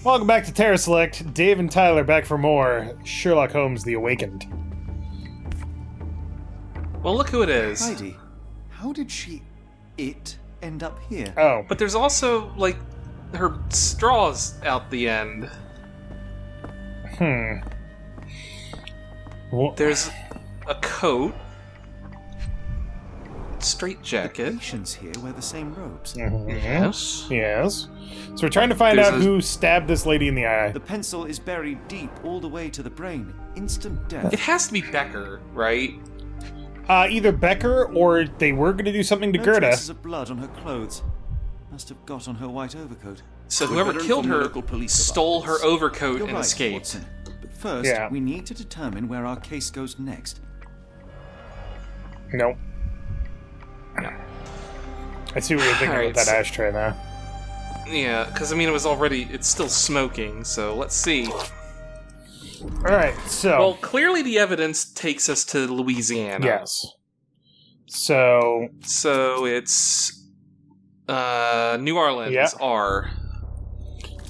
Welcome back to CharacterSelect. Dave and Tyler back for more Sherlock Holmes: The Awakened. Well, look who it is. Heidi, how did it end up here? Oh. But there's also, like, her straws out the end. Well, There's a coat. Straight jacket. The patients here wear the same robes. Yes. Yes. So we're trying to find out who stabbed this lady in the eye. The pencil is buried deep all the way to the brain. Instant death. It has to be Becker, right? Either Becker or they were going to do something to No Gerda. traces of blood on her clothes. Must have got on her white overcoat. So whoever killed her stole her overcoat You're and right, escaped. Watson. But first, we need to determine where our case goes next. Nope. I see what you're thinking with that ashtray now. Yeah, because, I mean, it's still smoking, so let's see. Alright, so... Well, clearly the evidence takes us to Louisiana. Yes. So it's... New Orleans, R.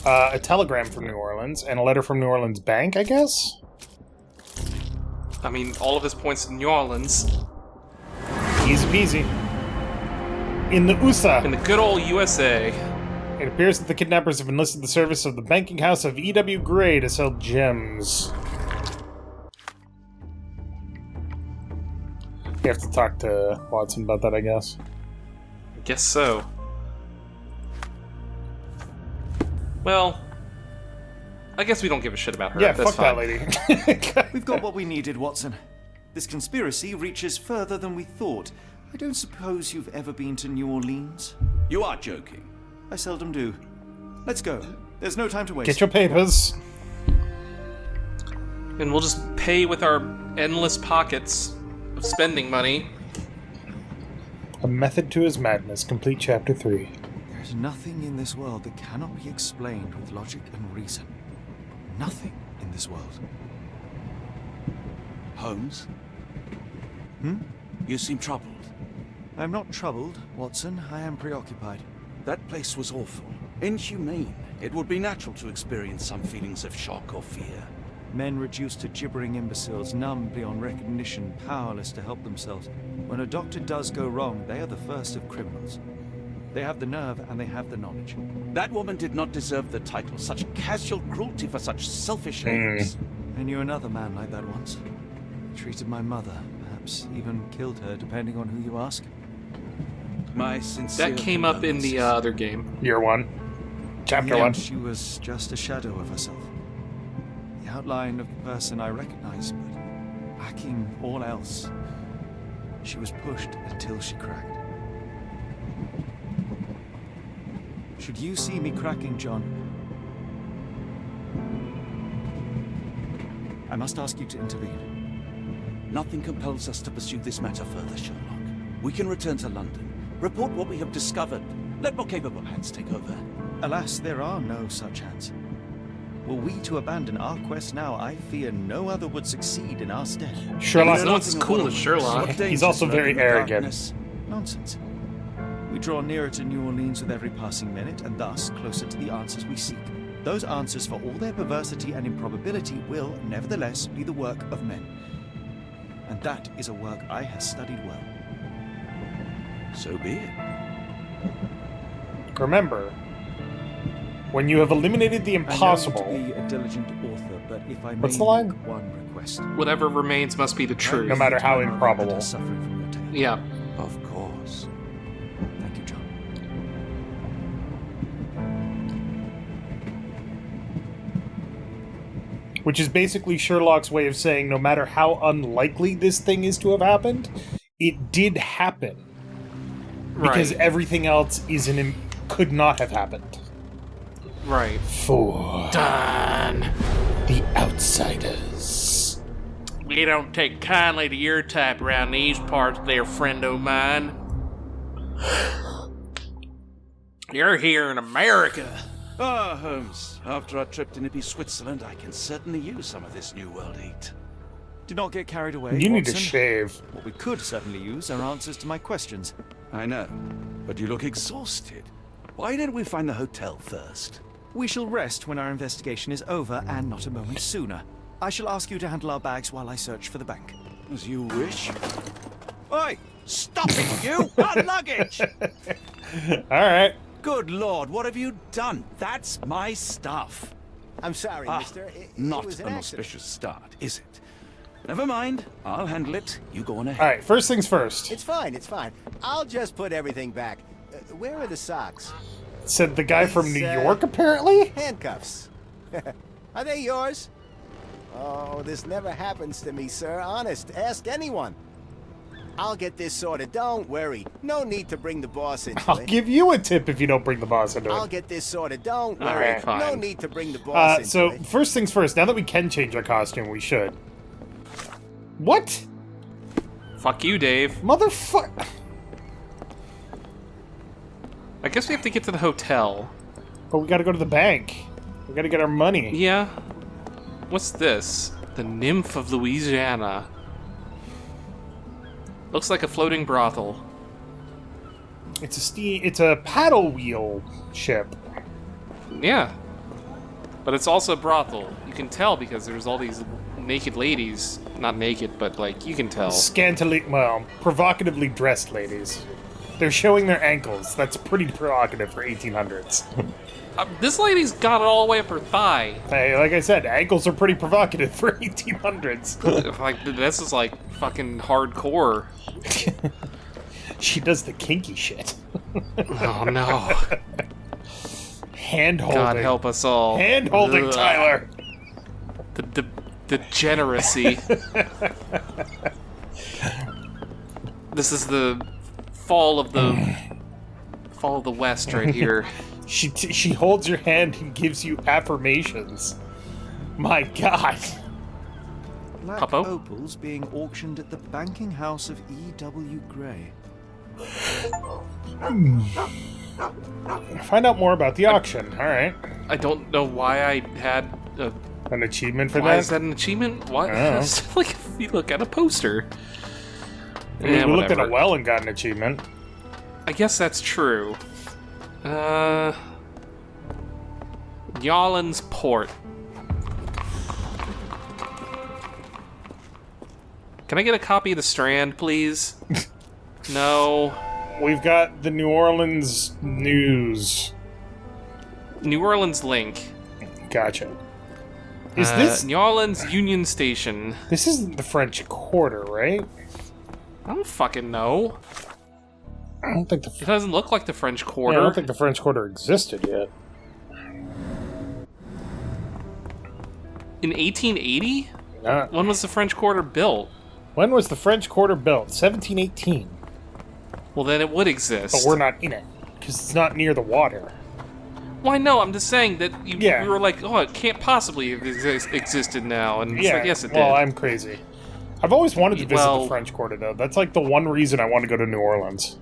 A telegram from New Orleans, and a letter from New Orleans Bank, I guess? I mean, all of his points to New Orleans. Easy peasy. In the USA. In the good old USA. It appears that the kidnappers have enlisted the service of the banking house of E.W. Gray to sell gems. You have to talk to Watson about that, I guess. I guess so. Well, I guess we don't give a shit about her. Yeah, That's fuck fine. that lady. We've got what we needed, Watson. This conspiracy reaches further than we thought. I don't suppose you've ever been to New Orleans? You are joking. I seldom do. Let's go. There's no time to waste. Get your papers. And we'll just pay with our endless pockets of spending money. A Method to His Madness, complete chapter 3. There's nothing in this world that cannot be explained with logic and reason. Nothing in this world. Holmes? Hmm? You seem troubled. I'm not troubled, Watson. I am preoccupied. That place was awful. Inhumane. It would be natural to experience some feelings of shock or fear. Men reduced to gibbering imbeciles, numb beyond recognition, powerless to help themselves. When a doctor does go wrong, they are the first of criminals. They have the nerve and they have the knowledge. That woman did not deserve the title. Such casual cruelty for such selfish aims. I knew another man like that once. He treated my mother, perhaps even killed her, depending on who you ask. My sincere That came up in the other game. Year 1. Chapter In the 1. end, she was just a shadow of herself. The outline of the person I recognized, but lacking all else. She was pushed until she cracked. Should you see me cracking, John, I must ask you to intervene. Nothing compels us to pursue this matter further, Sherlock. We can return to London, report what we have discovered. Let more capable hands take over. Alas, there are no such hands. Were we to abandon our quest now, I fear no other would succeed in our stead. Sherlock. No one's as cool as Sherlock. He's also very arrogant. Nonsense. We draw nearer to New Orleans with every passing minute, and thus closer to the answers we seek. Those answers, for all their perversity and improbability, will, nevertheless, be the work of men. And that is a work I have studied well. So be it. Remember, when you have eliminated the impossible... I know you to be a diligent author, but if I may What's the line? make one request. Whatever remains must be the truth. No matter how That improbable. is suffering from your tale. Yeah. Of course. Thank you, John. Which is basically Sherlock's way of saying no matter how unlikely this thing is to have happened, it did happen. Because Right. everything else could not have happened. Right. For Done. the outsiders. We don't take kindly to your type around these parts there, friend o' mine. You're here in America. Ah, Holmes. After our trip to nippy Switzerland, I can certainly use some of this New World heat. Do not get carried away, You need to Watson. shave. What we could certainly use are answers to my questions. I know, but you look exhausted. Why don't we find the hotel first? We shall rest when our investigation is over, and not a moment sooner. I shall ask you to handle our bags while I search for the bank. As you wish. Oi! Stop it, you! Our luggage! Alright. Good lord, what have you done? That's my stuff. I'm sorry, mister. It Not was an an accident. auspicious start, is it? Never mind. I'll handle it. You go on ahead. Alright, first things first. It's fine, it's fine. I'll just put everything back. Where are the socks? Said the guy from These, New York, apparently? Handcuffs. Are they yours? Oh, this never happens to me, sir. Honest, ask anyone. I'll get this sorted. Don't worry. No need to bring the boss into I'll it. give you a tip if you don't bring the boss into I'll it. get this sorted. Don't All worry. right, fine. No need to bring the boss into So, it. first things first, now that we can change our costume, we should. What? Fuck you, Dave. Motherfucker. I guess we have to get to the hotel. But we gotta go to the bank. We gotta get our money. Yeah. What's this? The Nymph of Louisiana. Looks like a floating brothel. It's a paddle wheel ship. Yeah. But it's also a brothel. You can tell because there's all these naked ladies. Not naked, but like, you can tell. Scantily, well, provocatively dressed ladies. They're showing their ankles. That's pretty provocative for 1800s. This lady's got it all the way up her thigh. Hey, like I said, ankles are pretty provocative for 1800s. Like, this is like fucking hardcore. She does the kinky shit. Oh no. Hand holding. God help us all. Hand holding, Ugh. Tyler. The degeneracy. This is the fall of the West right here. She holds your hand and gives you affirmations. My God. Black Papa? opals being auctioned at the banking house of E.W. Gray. Find out more about the auction. All right. I don't know why I had a. An achievement for Why that? is that an achievement? What? I don't know. It's like if you look at a poster. I mean, Yeah, we looked at a whatever. well and got an achievement. I guess that's true. Y'allins Port. Can I get a copy of the Strand, please? No. We've got the New Orleans News. New Orleans Link. Gotcha. Is this New Orleans Union Station? this isn't the French Quarter, right? I don't fucking know. I don't think It doesn't look like the French I Quarter. don't think the French Quarter existed yet. In 1880? Nah. When was the French Quarter built? When was the French Quarter built? 1718. Well, then it would exist. But we're not in it because it's not near the water. Why no? I'm just saying that you, Yeah. we were like, oh, it can't possibly have existed now, and it's Yeah. like, yes, it well, did. I'm crazy. I've always wanted to visit the Well- French Quarter, though. That's like the one reason I want to go to New Orleans.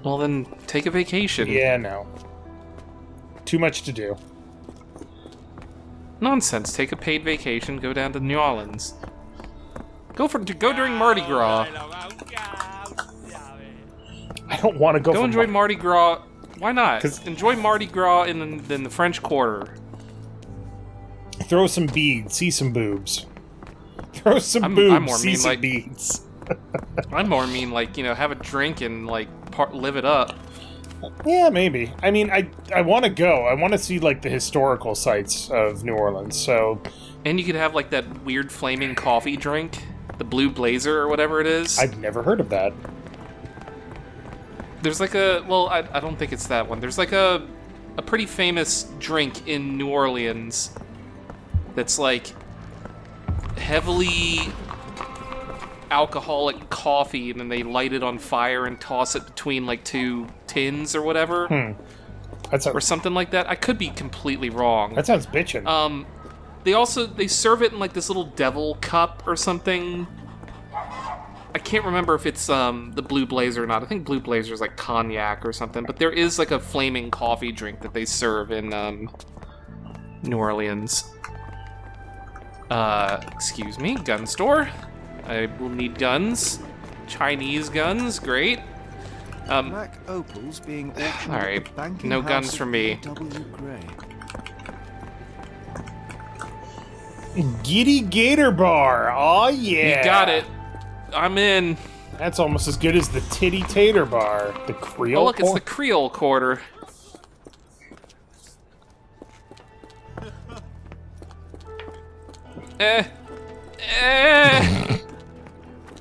Well, then take a vacation. Yeah, no. Too much to do. Nonsense. Take a paid vacation. Go down to New Orleans. Go during Mardi Gras. I don't want to go. Go for enjoy Mar- Mardi Gras. Why not? 'Cause- Enjoy Mardi Gras in the French Quarter. Throw some beads, see some boobs. Throw some I'm boobs, more see mean, some like- beads. I more mean like, have a drink and like live it up. Yeah, maybe. I mean, I want to go. I want to see like the historical sites of New Orleans. So And you could have like that weird flaming coffee drink, the Blue Blazer or whatever it is. I've never heard of that. There's like I don't think it's that one. There's like a pretty famous drink in New Orleans that's like heavily alcoholic coffee, and then they light it on fire and toss it between like two tins or whatever, That or sounds. something like that. I could be completely wrong. That sounds bitchin'. They serve it in like this little devil cup or something. I can't remember if it's the Blue Blazer or not. I think Blue Blazer is like cognac or something, but there is like a flaming coffee drink that they serve in New Orleans. Excuse me, gun store. I will need guns. Chinese guns, great. Black opals being auctioned All at right, the banking no house guns of for me. W. Gray. Giddy Gator Bar. Oh yeah. You got it. I'm in. That's almost as good as the Titty Tater Bar. The Creole. Oh, look, it's the Creole Quarter.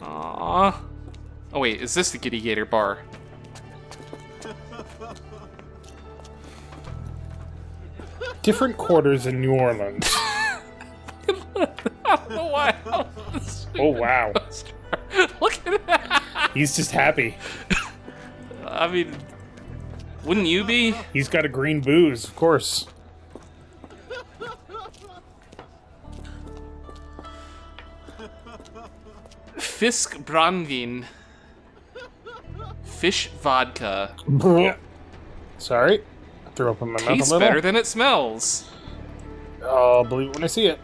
Aww. Oh wait, is this the Giddy Gator Bar? Different quarters in New Orleans. I don't know why. Oh wow. Look at that. He's just happy. I mean, wouldn't you be? He's got a green booze, of course. Fisk Brandvin. Fish vodka. Sorry. I threw up in my mouth Tastes a little. better than it smells. I'll believe it when I see it.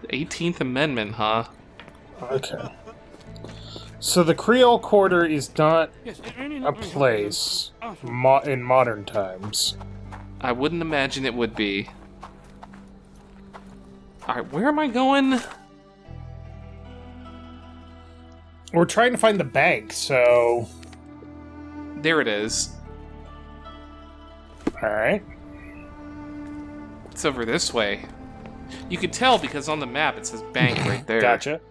The 18th Amendment, huh? Okay. So the Creole Quarter is not a place in modern times. I wouldn't imagine it would be. Alright, where am I going? We're trying to find the bank, so... There it is. Alright. It's over this way. You can tell because on the map it says bank right there. Gotcha.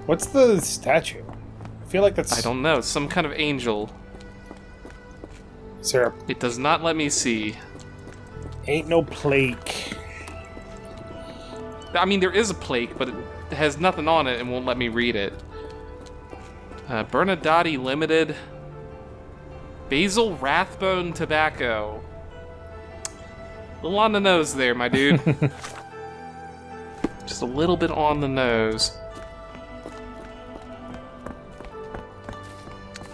What's the statue? I feel like that's... I don't know, some kind of angel. Is there a... It does not let me see. Ain't no plaque. I mean, there is a plaque, but it has nothing on it and won't let me read it. Bernadatti Limited. Basil Rathbone Tobacco. A little on the nose there, my dude. Just a little bit on the nose.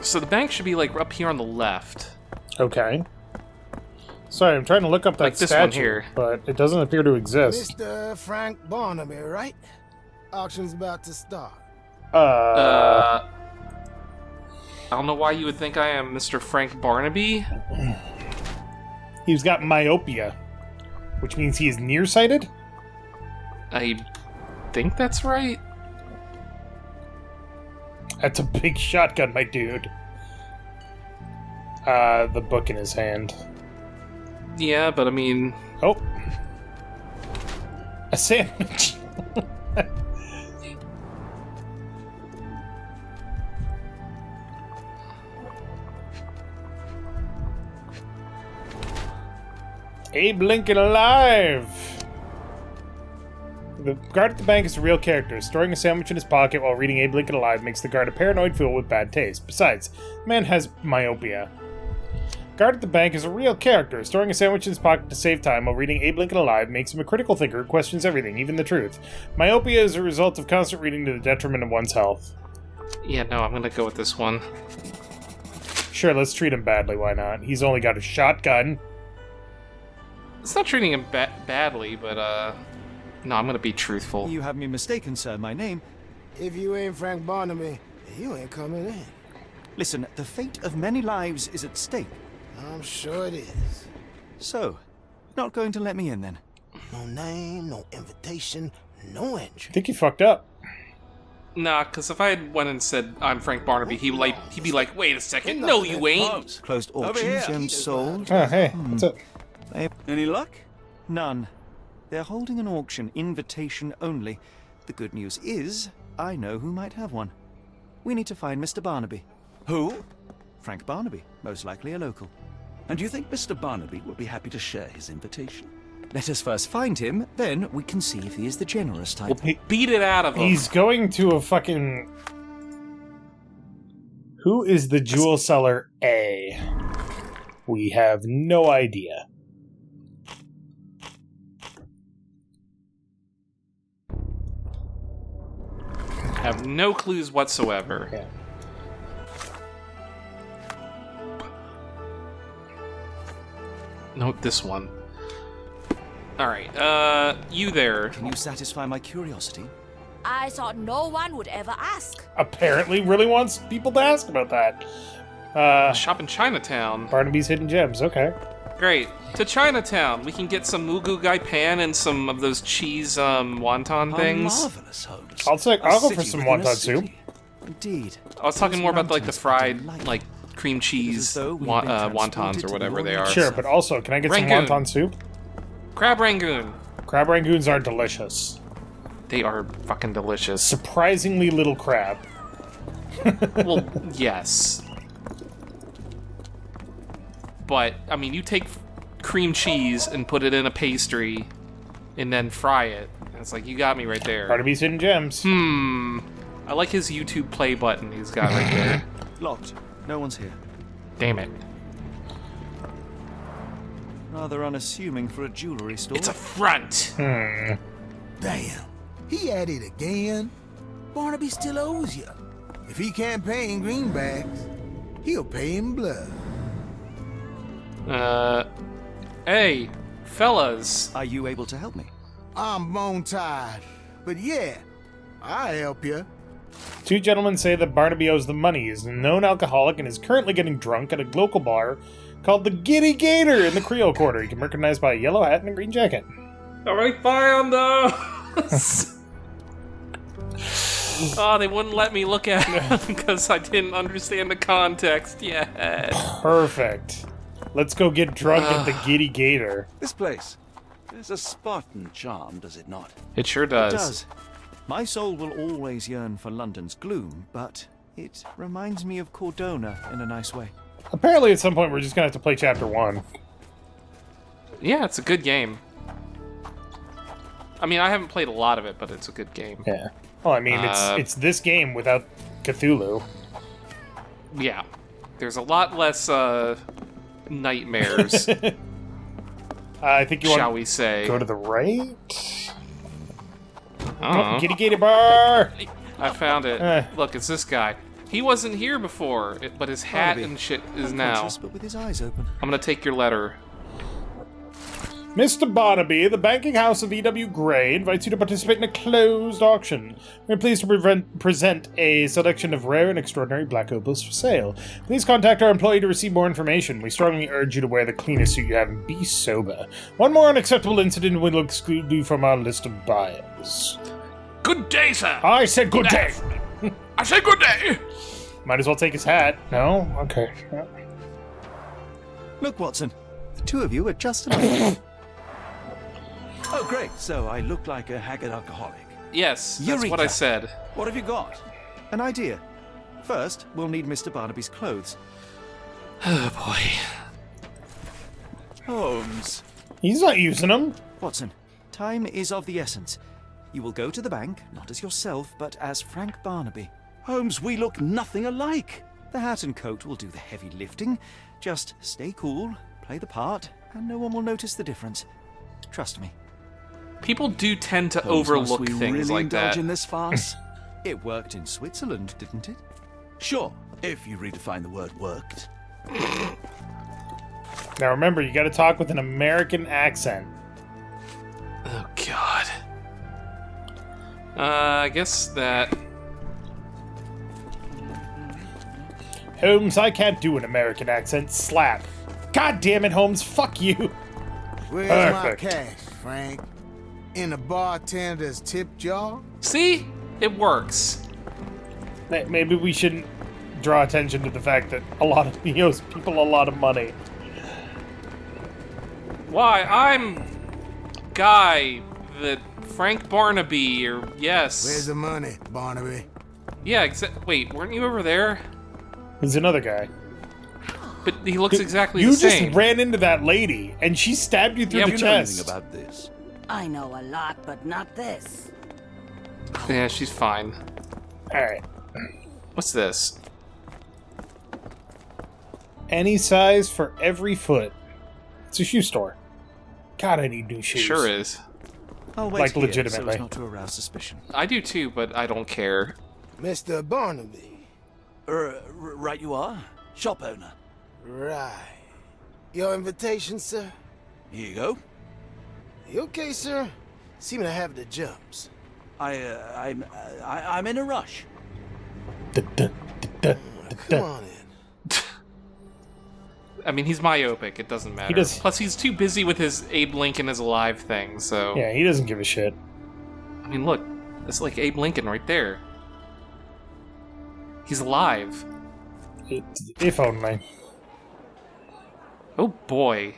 So the bank should be like up here on the left. Okay. Sorry, I'm trying to look up that Like this statue, one here. but it doesn't appear to exist. Mr. Frank Barnaby, right? Auction's about to start. I don't know why you would think I am Mr. Frank Barnaby. He's got myopia, which means he is nearsighted? I think that's right. That's a big shotgun, my dude. The book in his hand. Yeah, but I mean... Oh. A sandwich. Abe Lincoln alive! The guard at the bank is a real character. Storing a sandwich in his pocket while reading Abe Lincoln Alive makes the guard a paranoid fool with bad taste. Besides, the man has myopia. Guard at the bank is a real character. Storing a sandwich in his pocket to save time while reading Abe Lincoln Alive makes him a critical thinker who questions everything, even the truth. Myopia is a result of constant reading to the detriment of one's health. Yeah, no, I'm gonna go with this one. Sure, let's treat him badly, why not? He's only got a shotgun. It's not treating him badly, but, no, I'm gonna be truthful. You have me mistaken, sir. My name... If you ain't Frank Barnaby, you ain't coming in. Listen, the fate of many lives is at stake. I'm sure it is. So, not going to let me in, then? No name, no invitation, no I entry. think he fucked up. Nah, because if I had went and said I'm Frank Barnaby, he'd be like, wait a second, no you ain't. Closed Over auctions here. and sold? Oh, hey, what's up? Any luck? None. They're holding an auction, invitation only. The good news is, I know who might have one. We need to find Mr. Barnaby. Who? Frank Barnaby, most likely a local. And do you think Mr. Barnaby would be happy to share his invitation? Let us first find him, then we can see if he is the generous type. We'll beat it out of him. He's going to a fucking... Who is the jewel seller A? We have no idea. Have no clues whatsoever. Yeah. Note this one. Alright, you there. Can you satisfy my curiosity? I thought no one would ever ask. Apparently really wants people to ask about that. Shop in Chinatown. Barnaby's Hidden Gems, okay. Great. To Chinatown. We can get some Mugu Gai Pan and some of those cheese wonton things. Marvelous, Holmes. I'll go for some wonton soup. Indeed. I was talking more about like the fried, Delightful. like cream cheese as though we've been wontons transported or to whatever the they are. Sure, but also, can I get Rangoon. some wonton soup? Crab Rangoon. Crab rangoons are delicious. They are fucking delicious. Surprisingly little crab. Well, yes. But, I mean, you take cream cheese and put it in a pastry and then fry it. And it's like, you got me right there. Barnaby's Hidden Gems. I like his YouTube play button he's got right there. Locked. No one's here. Damn it. Rather unassuming for a jewelry store. It's a front. Damn. He at it again. Barnaby still owes you. If he can't pay in greenbacks, he'll pay in blood. Hey, fellas. Are you able to help me? I'm bone tired, but yeah, I'll help you. Two gentlemen say that Barnaby owes them money. He is a known alcoholic and is currently getting drunk at a local bar called the Giddy Gator in the Creole Quarter. He can be recognized by a yellow hat and a green jacket. Alright, found those. Oh, they wouldn't let me look at him because I didn't understand the context yet. Perfect. Let's go get drunk at the Giddy Gator. This place. There's a Spartan charm, does it not? It sure It does. does. My soul will always yearn for London's gloom, but it reminds me of Cordona in a nice way. Apparently at some point we're just gonna have to play chapter 1. Yeah, it's a good game. I mean, I haven't played a lot of it, but it's a good game. Yeah. Well, I mean, it's this game without Cthulhu. Yeah. There's a lot less nightmares, I think you shall want we say. to go to the right? I don't know. Giddy Gator Bar! I found it. Eh. Look, it's this guy. He wasn't here before, but his hat Barnaby, and shit is now. unconscious, but with his eyes open. I'm gonna take your letter. Mr. Barnaby, the banking house of E.W. Gray invites you to participate in a closed auction. We're pleased to present a selection of rare and extraordinary black opals for sale. Please contact our employee to receive more information. We strongly urge you to wear the cleanest suit you have and be sober. One more unacceptable incident will exclude you from our list of buyers. Good day, sir. I said good day! I said good day. Might as well take his hat. No? Okay. Look, Watson. The two of you are just enough. Oh, great. So I look like a haggard alcoholic. Yes, that's what I Eureka. said. What have you got? An idea. First, we'll need Mr. Barnaby's clothes. Oh boy. Holmes. He's not using them. Watson, time is of the essence. You will go to the bank, not as yourself, but as Frank Barnaby. Holmes, we look nothing alike. The hat and coat will do the heavy lifting. Just stay cool, play the part, and no one will notice the difference. Trust me. People do tend to Holmes, overlook must we things really like indulge that. in this farce? It worked in Switzerland, didn't it? Sure, if you redefine the word worked. Now remember, you gotta talk with an American accent. Oh god. I guess that. Holmes, I can't do an American accent. Slap. God damn it, Holmes, fuck you. Where's Perfect. my cash, Frank? In the bartender's tip jar? See? It works. Maybe we shouldn't draw attention to the fact that he owes people a lot of money. Why? I'm Guy, the Frank Barnaby, or yes. Where's the money, Barnaby? Yeah, wait, weren't you over there? He's another guy. But he looks exactly You the same. just ran into that lady, and she stabbed you through Yeah, the we Do you know anything chest. about this? I know a lot, but not this. Yeah, she's fine. Alright. What's this? Any size for every foot. It's a shoe store. God, I need new shoes. Sure is. I'll wait Like, here so legitimately. as not to arouse suspicion. I do too, but I don't care. Mr. Barnaby. Right you are. Shop owner. Right. Your invitation, sir? Here you go. You okay, sir? Seem to have the jumps. I'm in a rush. Come on in. I mean, he's myopic. It doesn't matter. Plus, he's too busy with his Abe Lincoln is alive thing, so... Yeah, he doesn't give a shit. I mean, look. That's like Abe Lincoln right there. He's alive. If only. Oh, boy.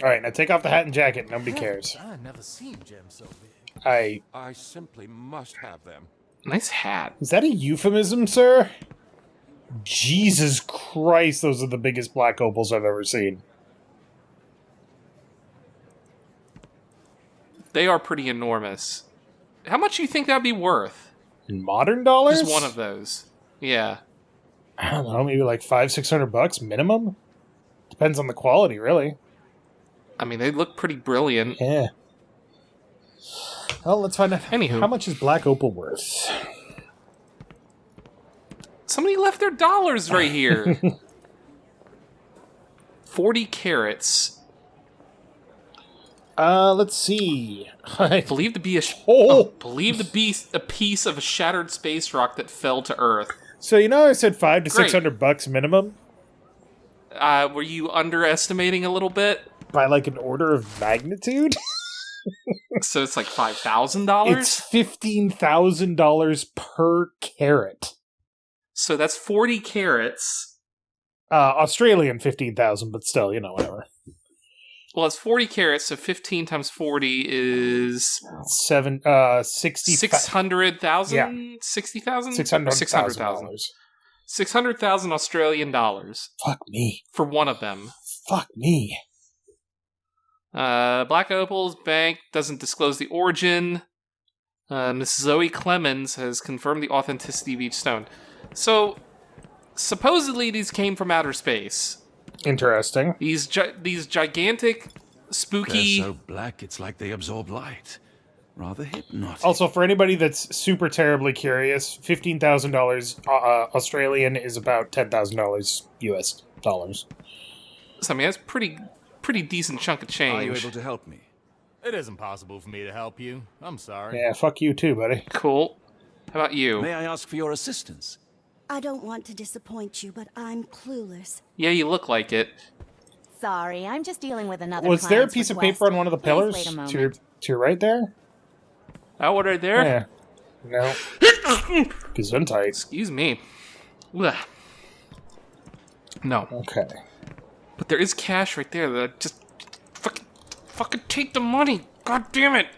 Alright, now take off the hat and jacket. Nobody cares. I've never seen gems so big. I simply must have them. Nice hat. Is that a euphemism, sir? Jesus Christ, those are the biggest black opals I've ever seen. They are pretty enormous. How much do you think that'd be worth? In modern dollars? Just one of those. Yeah. I don't know, maybe like $500-600 minimum? Depends on the quality, really. I mean, they look pretty brilliant. Yeah. Well, let's find out. Anywho. How much is black opal worth? Somebody left their dollars right here. 40 carats. Let's see. Believed to be believed to be a piece of a shattered space rock that fell to Earth. So you know I said $500 to $600 minimum? Were you underestimating a little bit? By like an order of magnitude? So it's like $5,000? It's $15,000 per carat. So that's 40 carats. Australian 15,000, but still, you know, whatever. Well, it's 40 carats, so 15 times 40 is... 60... 600,000? Yeah. 60,000? $600,000. 600,000 Australian dollars. Fuck me. For one of them. Fuck me. Black Opal's bank doesn't disclose the origin. Miss Zoe Clemens has confirmed the authenticity of each stone. So, supposedly these came from outer space. Interesting. These gigantic, spooky... They're so black, it's like they absorb light. Rather hypnotic. Also, for anybody that's super terribly curious, $15,000 Australian is about $10,000 US dollars. So, I mean, that's pretty decent chunk of change. Are you able to help me? It isn't possible for me to help you. I'm sorry. Yeah, fuck you too, buddy. Cool. How about you? May I ask for your assistance? I don't want to disappoint you, but I'm clueless. Yeah, you look like it. Sorry, I'm just dealing with another Was there a client's piece of request. paper on one of the Please pillars wait a moment. to your right there? That one right there? Yeah. No. Gesundheit. Excuse me. Ugh. No. Okay. But there is cash right there that just... Fucking take the money! God damn it!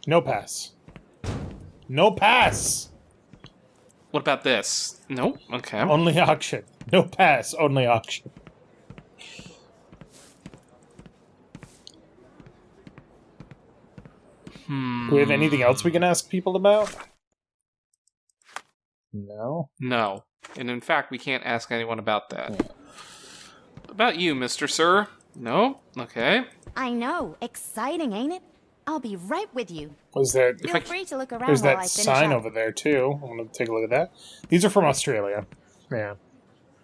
No pass. No pass! What about this? Nope. Okay. Only auction. No pass, only auction. Do we have anything else we can ask people about? No? No. And in fact, we can't ask anyone about that. Yeah. About you, Mr. Sir? No? Okay. I know. Exciting, ain't it? I'll be right with you. Was there... Feel free to look around There's while that I finish sign up. over there, too. I want to take a look at that. These are from Australia. Yeah.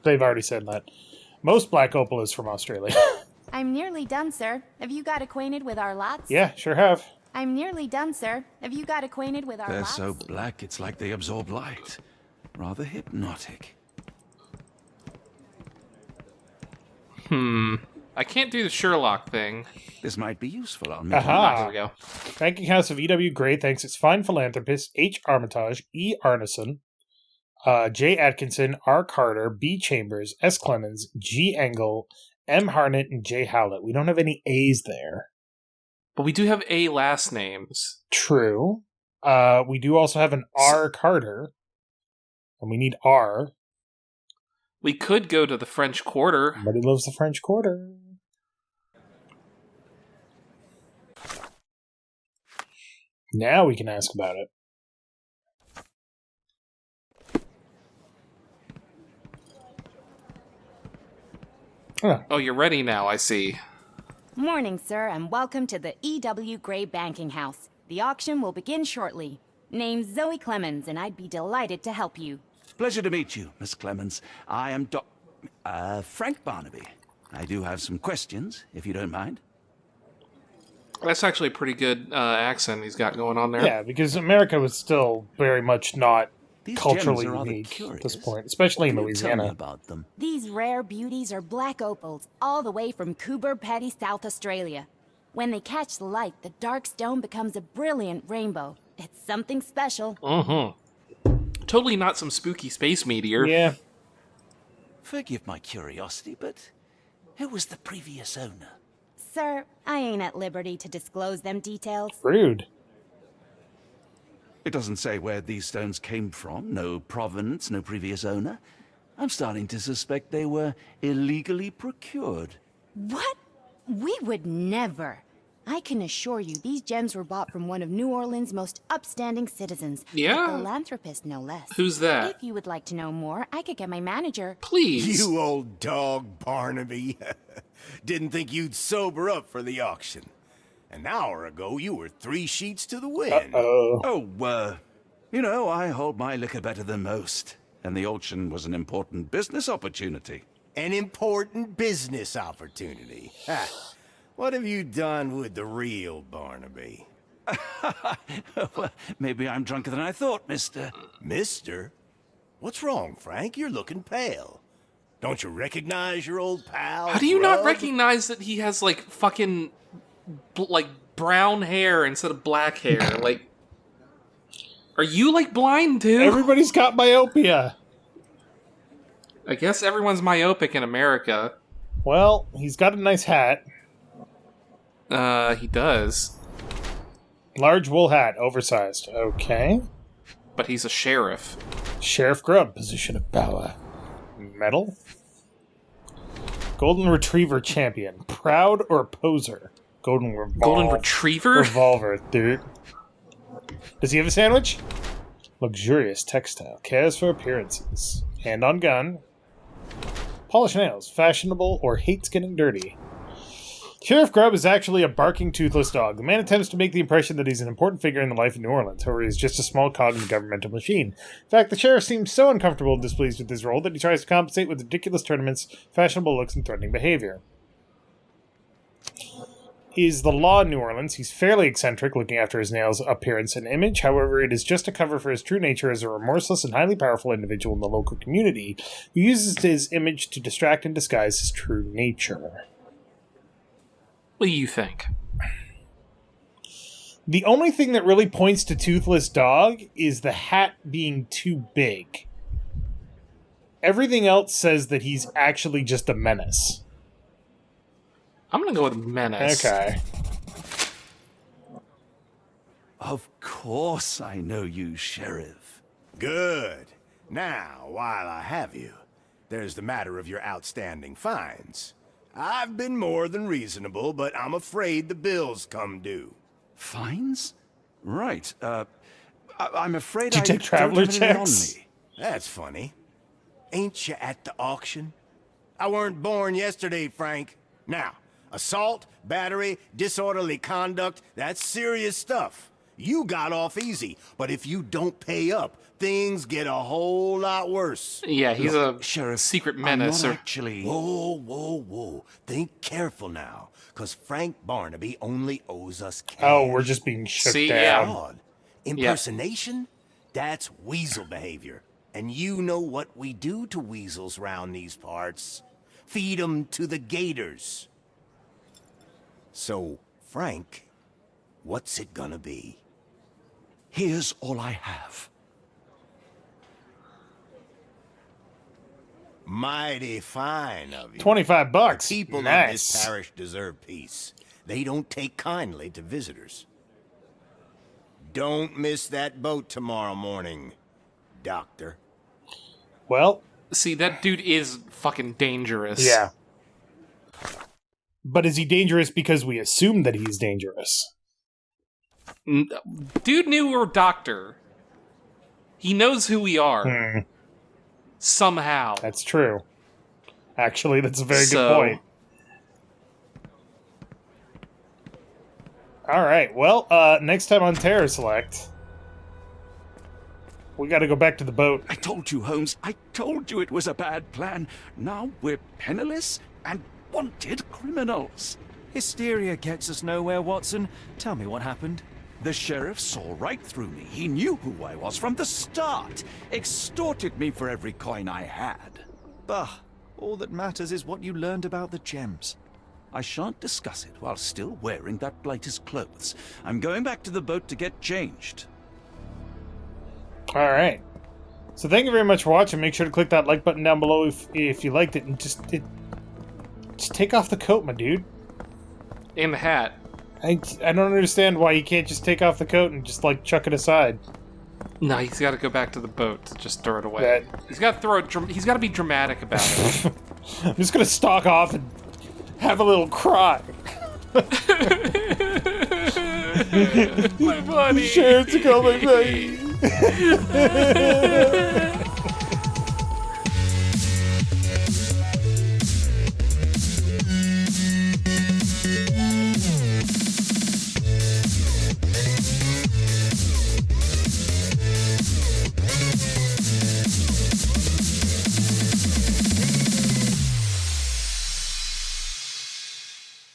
They've already said that. Most black opal is from Australia. I'm nearly done, sir. Have you got acquainted with our lots? Yeah, sure have. I'm nearly done, sir. Have you got acquainted with our They're lots? so black, it's like they absorb light. Rather hypnotic. I can't do the Sherlock thing. This might be useful. I'll make Aha! There we go. Banking House of E.W. Gray thanks its fine philanthropists H. Armitage, E. Arneson, J. Atkinson, R. Carter, B. Chambers, S. Clemens, G. Engel, M. Harnett, and J. Howlett. We don't have any A's there. But we do have A last names. True. We do also have an R. Carter. And we need R. We could go to the French Quarter. But he loves the French Quarter. Now we can ask about it. Huh. Oh, you're ready now, I see. Morning, sir, and welcome to the E.W. Gray Banking House. The auction will begin shortly. Name's Zoe Clemens, and I'd be delighted to help you. Pleasure to meet you, Miss Clemens. I am Frank Barnaby. I do have some questions, if you don't mind. That's actually a pretty good accent he's got going on there. Yeah, because America was still very much not These culturally gems are rather unique curious. at this point, especially in What can you tell me Louisiana. about them? These rare beauties are black opals, all the way from Coober Pedy, South Australia. When they catch the light, the dark stone becomes a brilliant rainbow. It's something special. Totally not some spooky space meteor. Yeah. Forgive my curiosity, but who was the previous owner? Sir, I ain't at liberty to disclose them details. Rude. It doesn't say where these stones came from. No provenance, no previous owner. I'm starting to suspect they were illegally procured. What? We would never. I can assure you these gems were bought from one of New Orleans' most upstanding citizens. Yeah? A philanthropist, no less. Who's that? If you would like to know more, I could get my manager. Please. You old dog, Barnaby. Didn't think you'd sober up for the auction. An hour ago, you were 3 sheets to the wind. Uh-oh. You know, I hold my liquor better than most. And the auction was an important business opportunity. An important business opportunity. Ha. What have you done with the real Barnaby? Well, maybe I'm drunker than I thought, mister. Mister? What's wrong, Frank? You're looking pale. Don't you recognize your old pal? How do you not Grub? recognize that he has, like, fucking, like, brown hair instead of black hair? Like, are you, like, blind, too? Everybody's got myopia. I guess everyone's myopic in America. Well, he's got a nice hat. He does. Large wool hat, oversized. Okay. But he's a sheriff. Sheriff Grubb, position of power. Medal. Golden Retriever champion. Proud or poser? Golden Retriever? Revolver, dude. Does he have a sandwich? Luxurious textile. Cares for appearances. Hand on gun. Polished nails. Fashionable or hates getting dirty. Sheriff Grubb is actually a barking, toothless dog. The man attempts to make the impression that he's an important figure in the life of New Orleans. However, he's just a small cog in the governmental machine. In fact, the sheriff seems so uncomfortable and displeased with his role that he tries to compensate with ridiculous tournaments, fashionable looks, and threatening behavior. He's the law in New Orleans. He's fairly eccentric, looking after his nails, appearance, and image. However, it is just a cover for his true nature as a remorseless and highly powerful individual in the local community who uses his image to distract and disguise his true nature. What do you think? The only thing that really points to Toothless Dog is the hat being too big. Everything else says that he's actually just a menace. I'm gonna go with menace. Okay. Of course I know you, Sheriff. Good. Now, while I have you, there's the matter of your outstanding fines. I've been more than reasonable, but I'm afraid the bills come due. Fines? Right. I'm afraid Did you take traveler don't have it on checks? me. That's funny. Ain't you at the auction? I weren't born yesterday, Frank. Now, assault, battery, disorderly conduct, that's serious stuff. You got off easy, but if you don't pay up, things get a whole lot worse. Yeah, he's a Sheriff, secret I'm menace. not Or actually... Whoa. Think careful now, because Frank Barnaby only owes us cash. Oh, we're just being shook See, down. yeah. Fraud. Impersonation? That's weasel behavior. And you know what we do to weasels round these parts. Feed 'em to the gators. So, Frank, what's it gonna be? Here's all I have. Mighty fine of you. $25. People of Nice. this parish deserve peace. They don't take kindly to visitors. Don't miss that boat tomorrow morning, Doctor. Well, see, that dude is fucking dangerous. yeah. But is he dangerous because we assume that he's dangerous? Dude knew we're doctor. He knows who we are. Somehow. That's true. Actually, that's a very So- good point. Alright, well, next time on CharacterSelect, we gotta go back to the boat. I told you, Holmes. I told you it was a bad plan. Now we're penniless and wanted criminals. Hysteria gets us nowhere, Watson. Tell me what happened. The sheriff saw right through me. He knew who I was from the start. Extorted me for every coin I had. Bah, all that matters is what you learned about the gems. I shan't discuss it while still wearing that blighter's clothes. I'm going back to the boat to get changed. Alright. So thank you very much for watching. Make sure to click that like button down below if you liked it. And just take off the coat, my dude. And the hat. I don't understand why he can't just take off the coat and just, like, chuck it aside. No, he's got to go back to the boat to just throw it away. He's got to throw it. He's got to be dramatic about it. I'm just gonna stalk off and have a little cry. My buddy. Sharon's coming, baby.